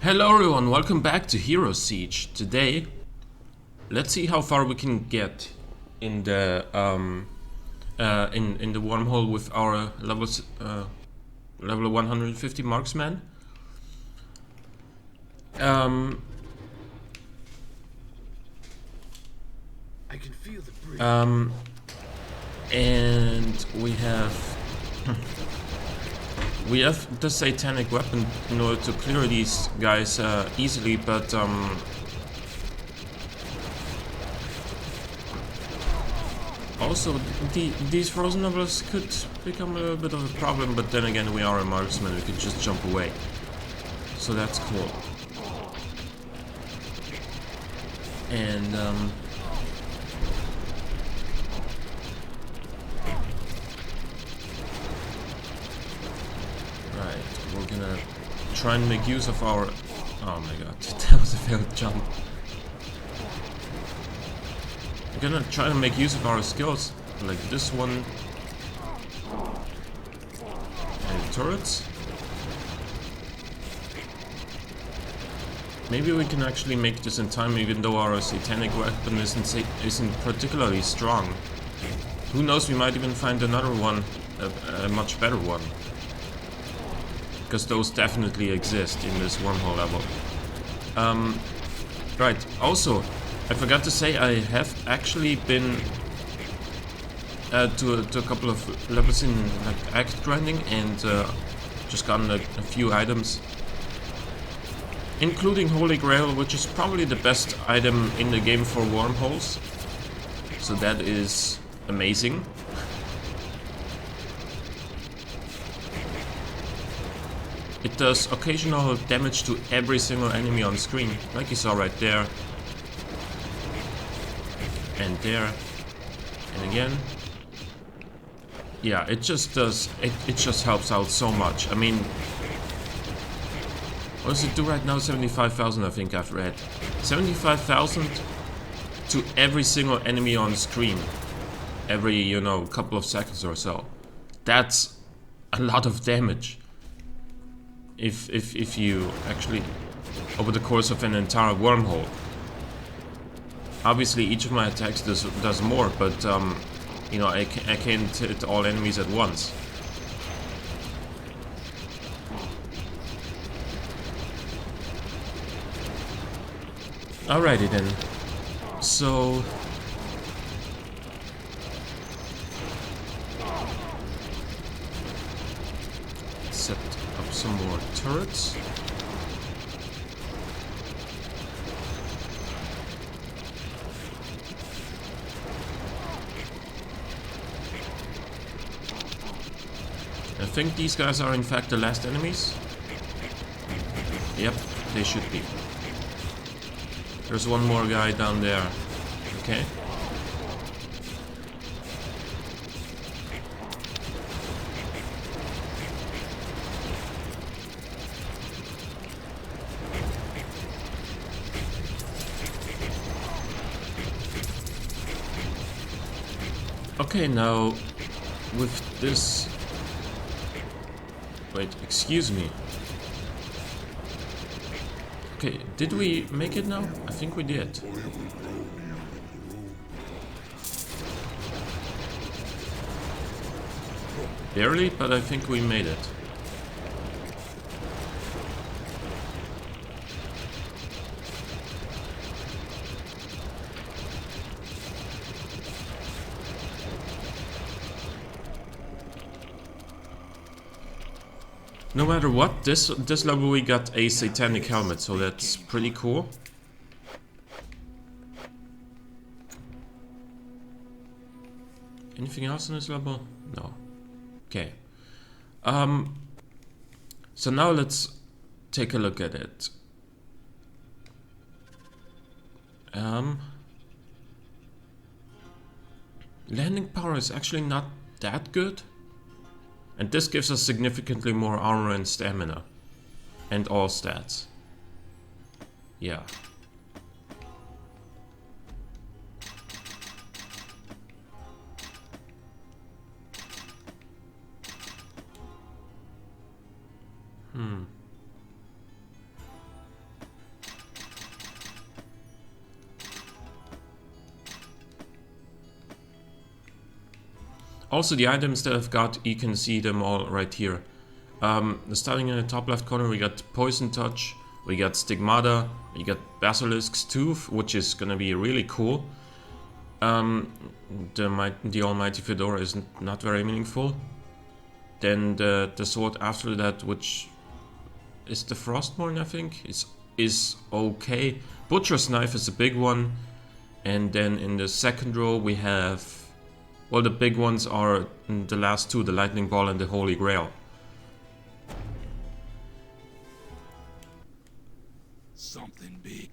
Hello everyone, welcome back to Hero Siege. Today, let's see how far we can get in the in the wormhole with our level 150 marksman. I can feel the breeze. And we have the satanic weapon in order to clear these guys easily, but also these frozen levels could become a little bit of a problem, but then again we are a marksman, we can just jump away. So that's cool. And right, we're gonna try and make use of our... Oh my god, that was a failed jump. We're gonna try to make use of our skills, like this one. And turrets. Maybe we can actually make this in time, even though our satanic weapon isn't particularly strong. Who knows, we might even find another one, a much better one. Because those definitely exist in this wormhole level. Right, also, I forgot to say, I have actually been to a couple of levels in like act grinding and just gotten a few items. Including Holy Grail, which is probably the best item in the game for wormholes. So that is amazing. It does occasional damage to every single enemy on screen, like you saw right there. And there. And again. Yeah, it just does, it just helps out so much. I mean, what does it do right now? 75,000, I think I've read. 75,000 to every single enemy on screen. Every, you know, couple of seconds or so. That's a lot of damage. If you actually, over the course of an entire wormhole. Obviously, each of my attacks does more, but, you know, I can't hit all enemies at once. Alrighty then, so set up some more turrets. I think these guys are in fact the last enemies. Yep, they should be. There's one more guy down there. Okay. Okay, now with this... Wait, excuse me. Okay, did we make it now? I think we did. Barely, but I think we made it. No matter what, this level we got a satanic helmet, so that's pretty cool. Anything else in this level? No. Okay. So now let's take a look at it. Landing power is actually not that good. And this gives us significantly more armor and stamina. And all stats. Yeah. Also, the items that I've got, you can see them all right here. Starting in the top left corner, we got Poison Touch, we got Stigmata, we got Basilisk's Tooth, which is gonna be really cool. The Almighty Fedora is not very meaningful. Then the sword after that, which is the Frostmourne, I think, is okay. Butcher's Knife is a big one. And then in the second row we have, well, the big ones are the last two, the Lightning Ball and the Holy Grail. Something big.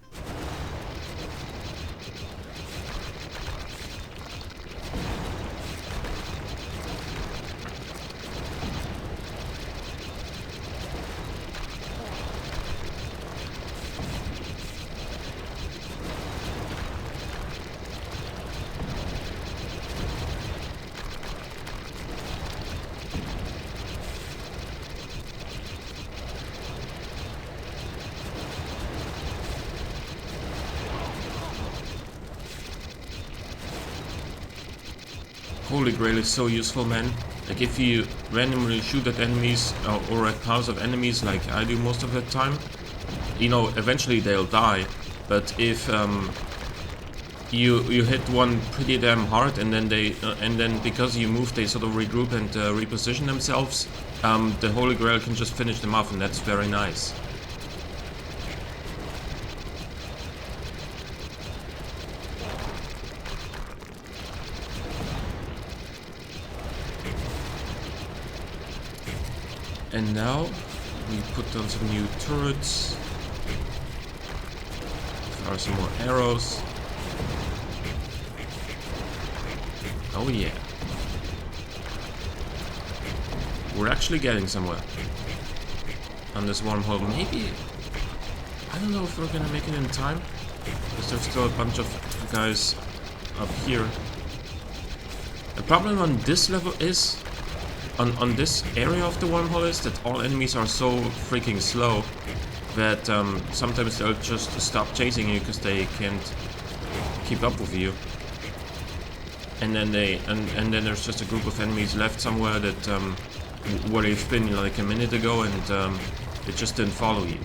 Holy Grail is so useful, man. Like if you randomly shoot at enemies or at piles of enemies like I do most of the time, you know, eventually they'll die. But if you hit one pretty damn hard and then because you move, they sort of regroup and reposition themselves, the Holy Grail can just finish them off, and that's very nice. And now we put down some new turrets. Fire some more arrows. Oh yeah. We're actually getting somewhere on this wormhole. Maybe, I don't know if we're gonna make it in time, because there's still a bunch of guys up here. The problem on this level is, on this area of the wormhole, is that all enemies are so freaking slow that sometimes they'll just stop chasing you because they can't keep up with you. And then and then there's just a group of enemies left somewhere that where they've been like a minute ago, and they just didn't follow you,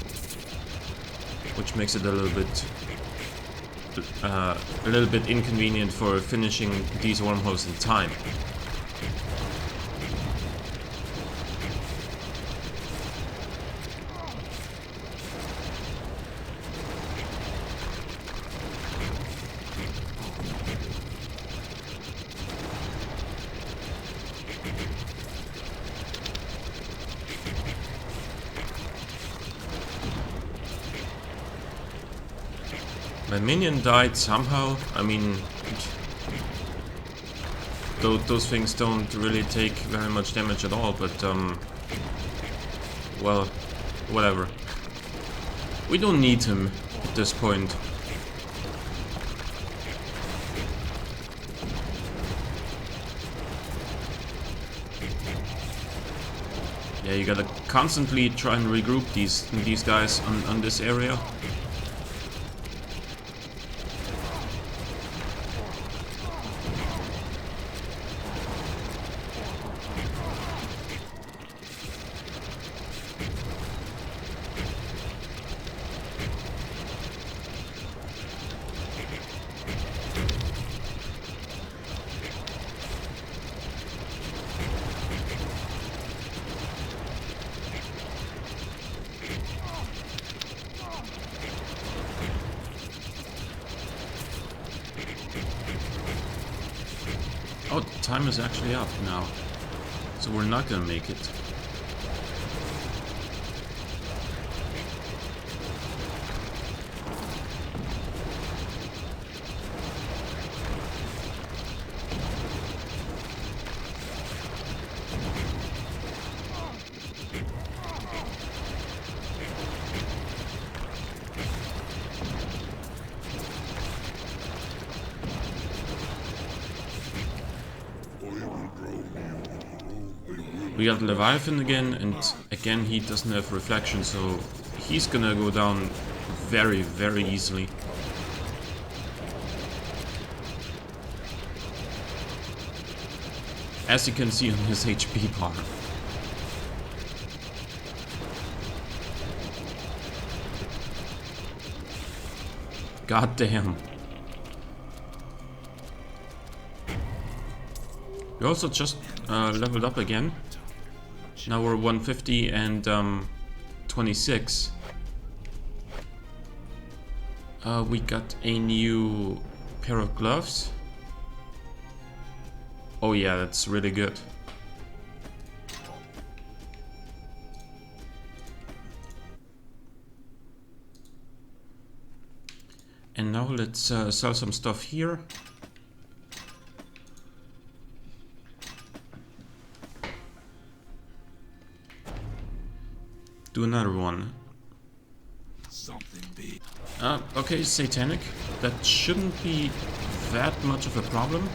which makes it a little bit inconvenient for finishing these wormholes in time. My minion died somehow. I mean, those things don't really take very much damage at all, but well, whatever. We don't need him at this point. Yeah, you gotta constantly try and regroup these guys on this area. Oh, the time is actually up now, so we're not gonna make it. We got Leviathan again, and again he doesn't have reflection, so he's gonna go down very, very easily. as you can see on his HP bar. God damn. We also just leveled up again. Now we're 150 and 26. We got a new pair of gloves. Oh yeah, that's really good. And now let's sell some stuff here. Do another one. Something big. Okay, satanic. That shouldn't be that much of a problem.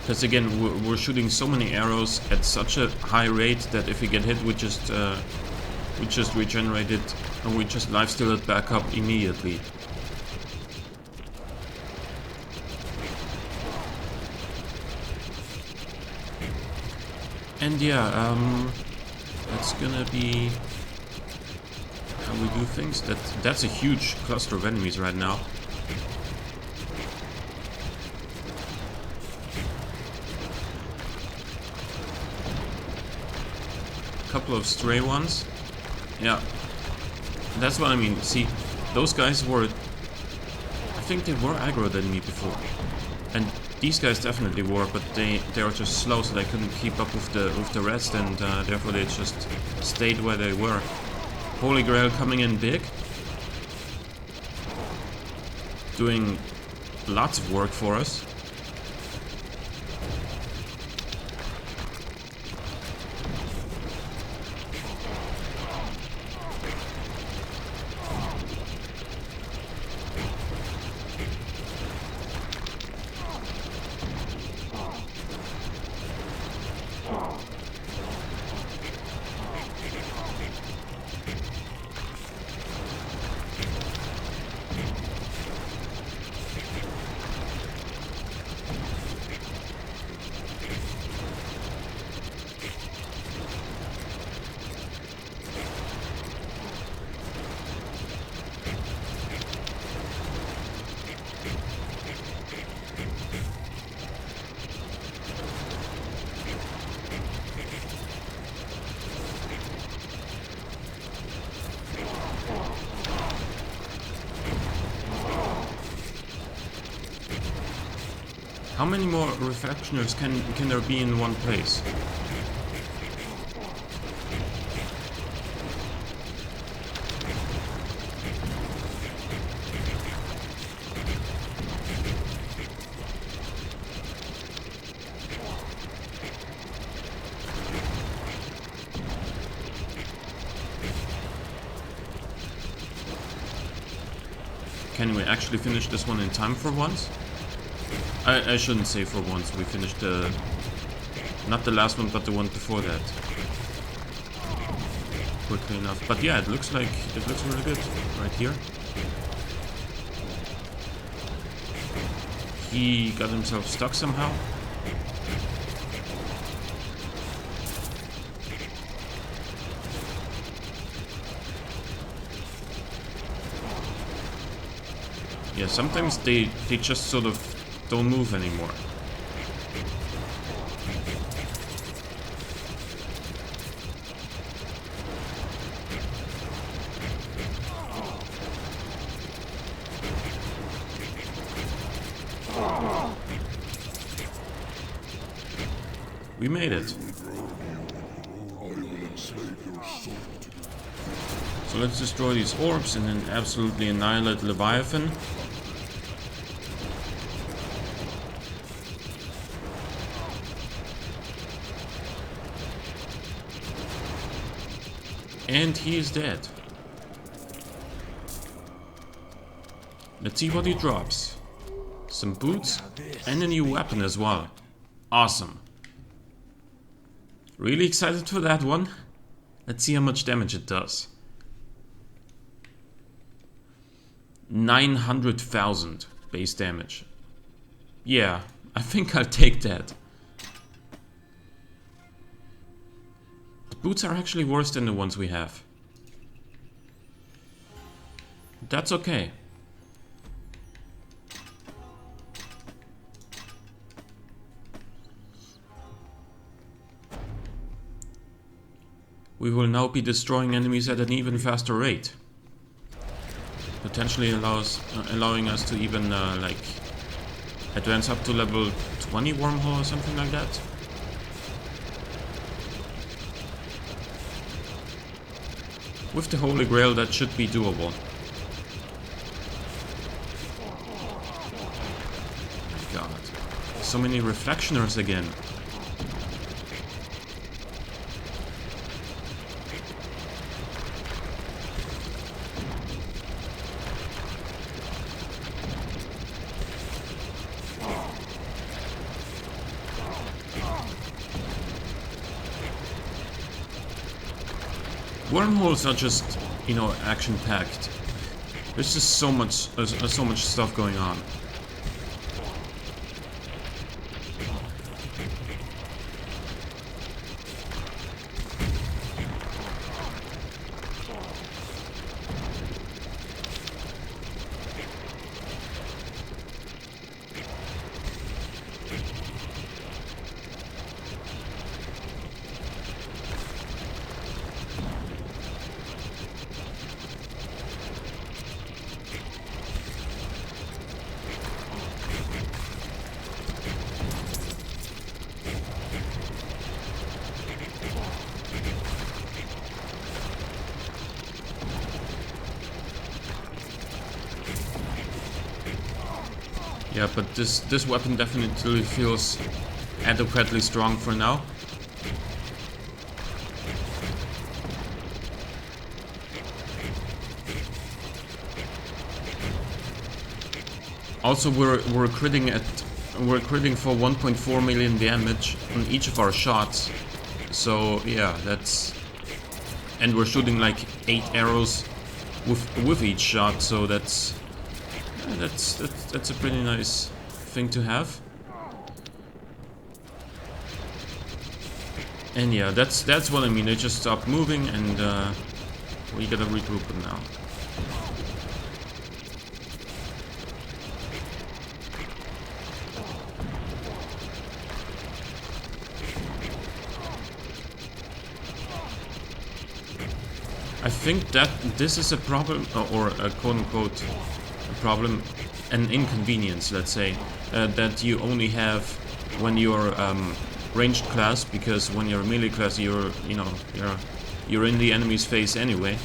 Because again, we're shooting so many arrows at such a high rate that if we get hit, we just regenerate it and we just lifesteal it back up immediately. And yeah, that's gonna be how we do things. That's a huge cluster of enemies right now. Couple of stray ones. Yeah, that's what I mean. See, those guys were, I think they were aggro than me before, and these guys definitely were, but they are just slow, so they couldn't keep up with the rest, and therefore they just stayed where they were. Holy Grail coming in big, doing lots of work for us. How many more reflectioners can there be in one place? Can we actually finish this one in time for once? I shouldn't say for once. We finished the... not the last one, but the one before that. Quickly enough. But yeah, it looks really good right here. He got himself stuck somehow. Yeah, sometimes they just sort of don't move anymore. We made it. So let's destroy these orbs and then absolutely annihilate Leviathan. And he is dead. Let's see what he drops. Some boots and a new weapon as well. Awesome. Really excited for that one. Let's see how much damage it does. 900,000 base damage. Yeah, I think I'll take that. The boots are actually worse than the ones we have. That's okay. We will now be destroying enemies at an even faster rate. Potentially allowing us to even like advance up to level 20 wormhole or something like that. With the Holy Grail, that should be doable. Oh my god. So many reflectioners again. Wormholes are just, you know, action-packed. There's just so much stuff going on. Yeah, but this weapon definitely feels adequately strong for now. Also, we're critting for 1.4 million damage on each of our shots. So yeah, and we're shooting like 8 arrows with each shot. So that's a pretty nice thing to have. And yeah, that's what I mean. They just stopped moving, and we gotta regroup them now. I think that this is a problem, or a quote-unquote problem, an inconvenience, let's say, that you only have when you're ranged class, because when you're melee class, you're in the enemy's face anyway.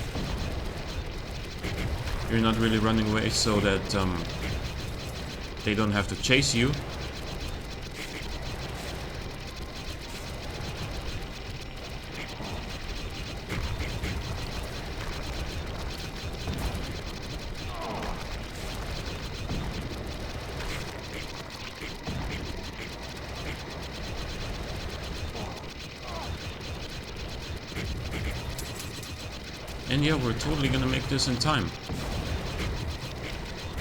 You're not really running away, so that they don't have to chase you. And yeah, we're totally gonna make this in time.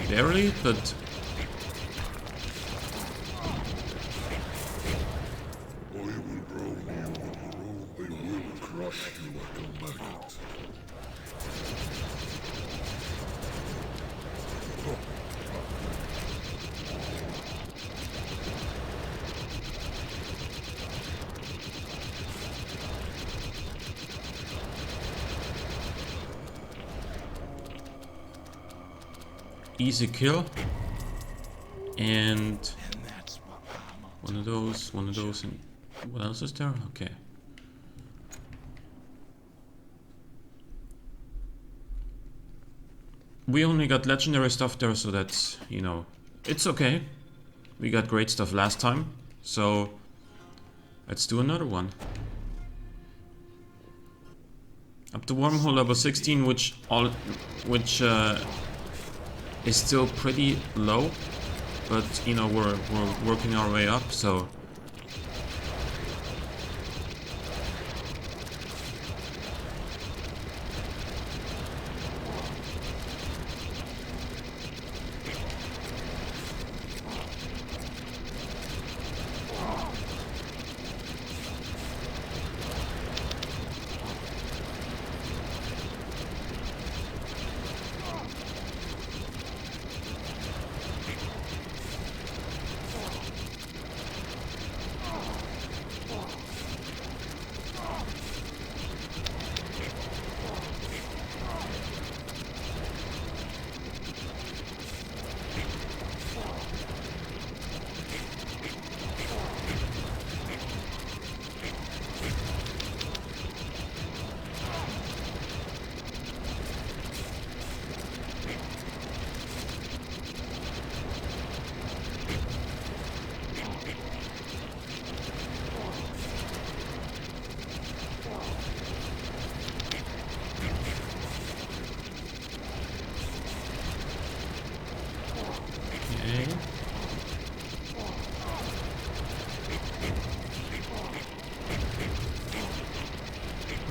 Barely, but... They will grow you, they will crush you like a maggot. Easy kill. And one of those, and what else is there? Okay. We only got legendary stuff there, so that's, you know, it's okay. We got great stuff last time, so let's do another one. Up to wormhole level 16, which is still pretty low, but you know, we're working our way up, so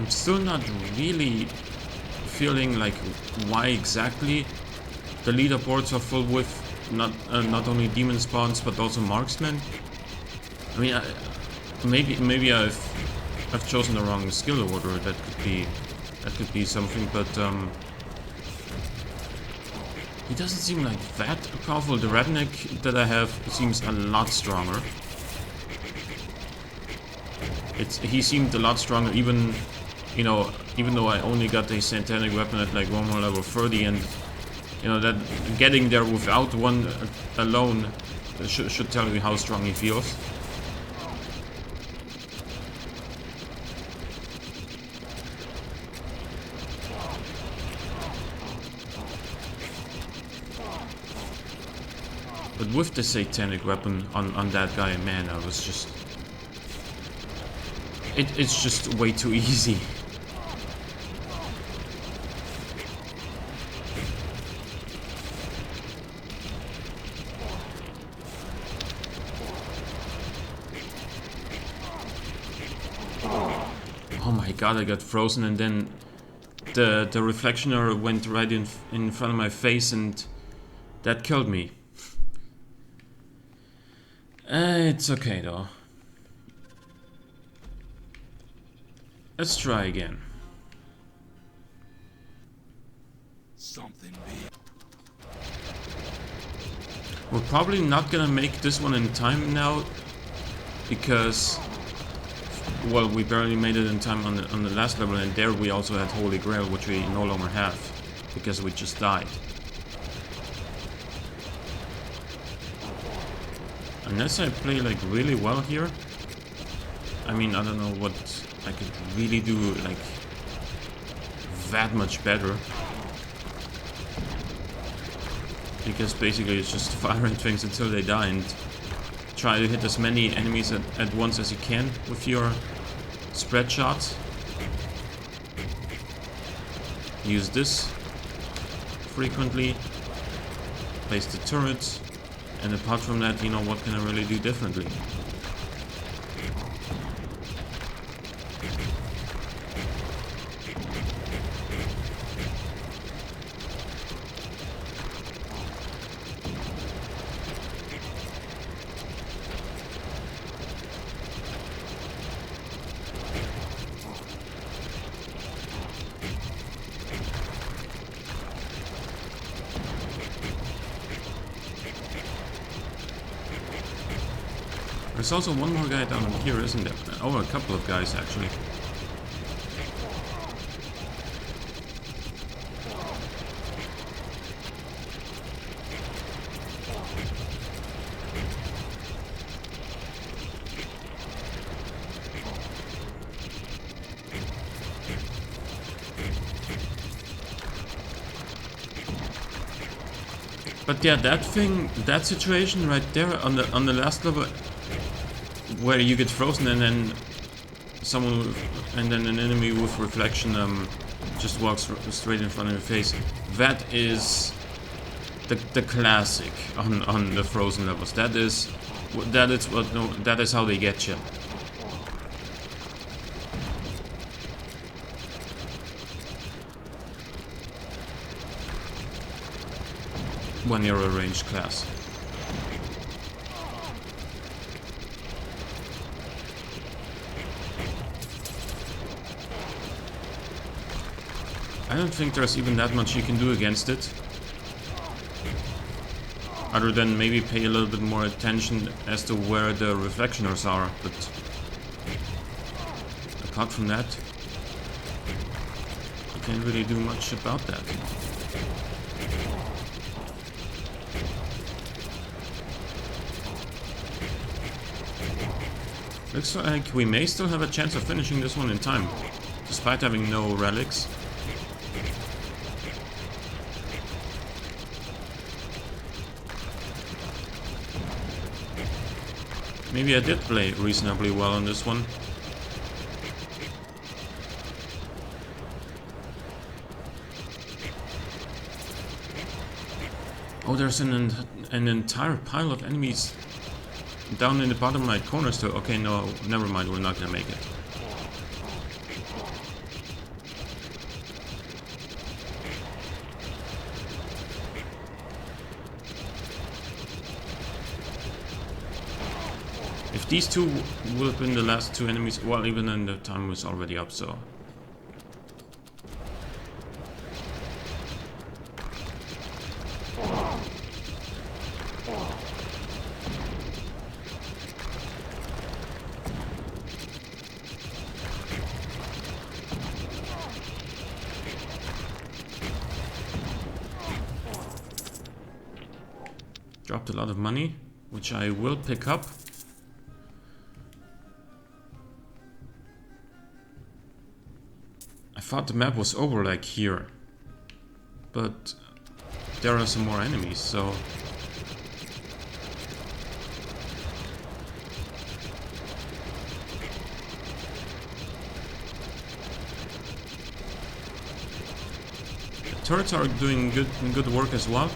I'm still not really feeling like why exactly the leaderboards are full with not only demon spawns but also marksmen. I mean, maybe I've chosen the wrong skill order. That could be something, but he doesn't seem like that powerful. The redneck that I have seems a lot stronger. He seemed a lot stronger, even, you know, even though I only got a satanic weapon at like 1 more level 30, and you know that getting there without one alone should tell you how strong he feels. But with the satanic weapon on that guy, man, I was just... It's just way too easy. Oh my god, I got frozen, and then the reflectioner went right in front of my face, and that killed me. It's okay though. Let's try again. Something big. We're probably not gonna make this one in time now, because, well, we barely made it in time on the last level, and there we also had Holy Grail, which we no longer have because we just died. Unless I play like really well here, I mean, I don't know what I could really do like that much better, because basically it's just firing things until they die and try to hit as many enemies at once as you can with your spread shots. Use this frequently, place the turrets, and apart from that, you know, what can I really do differently? There's also one more guy down here, isn't there? Oh, a couple of guys actually. But yeah, that situation right there on the last level, where you get frozen and then an enemy with reflection just walks straight in front of your face. That is the classic on the frozen levels. That is how they get you. When you're a ranged class. I don't think there's even that much you can do against it, other than maybe pay a little bit more attention as to where the reflectioners are, but apart from that, you can't really do much about that. Looks like we may still have a chance of finishing this one in time, despite having no relics. Maybe I did play reasonably well on this one. Oh, there's an entire pile of enemies down in the bottom right corner still. Okay, no, never mind, we're not gonna make it. These two would have been the last two enemies, well, even then the time was already up, so... Dropped a lot of money, which I will pick up. I thought the map was over like here, but there are some more enemies, so... The turrets are doing good work as well.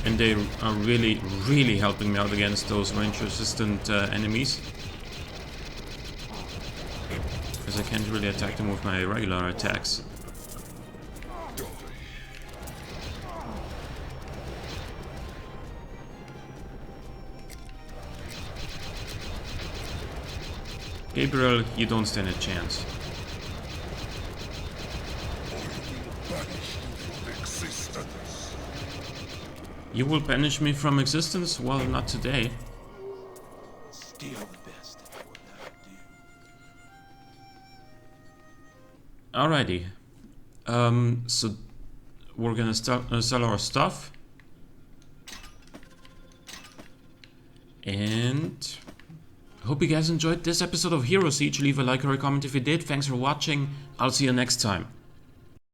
And they are really helping me out against those range resistant enemies. Because I can't really attack them with my regular attacks. Gabriel, you don't stand a chance. You will banish me from existence? Well, not today. Still the best at what I do. Alrighty. So we're gonna sell our stuff. And I hope you guys enjoyed this episode of Hero Siege. Leave a like or a comment if you did. Thanks for watching. I'll see you next time.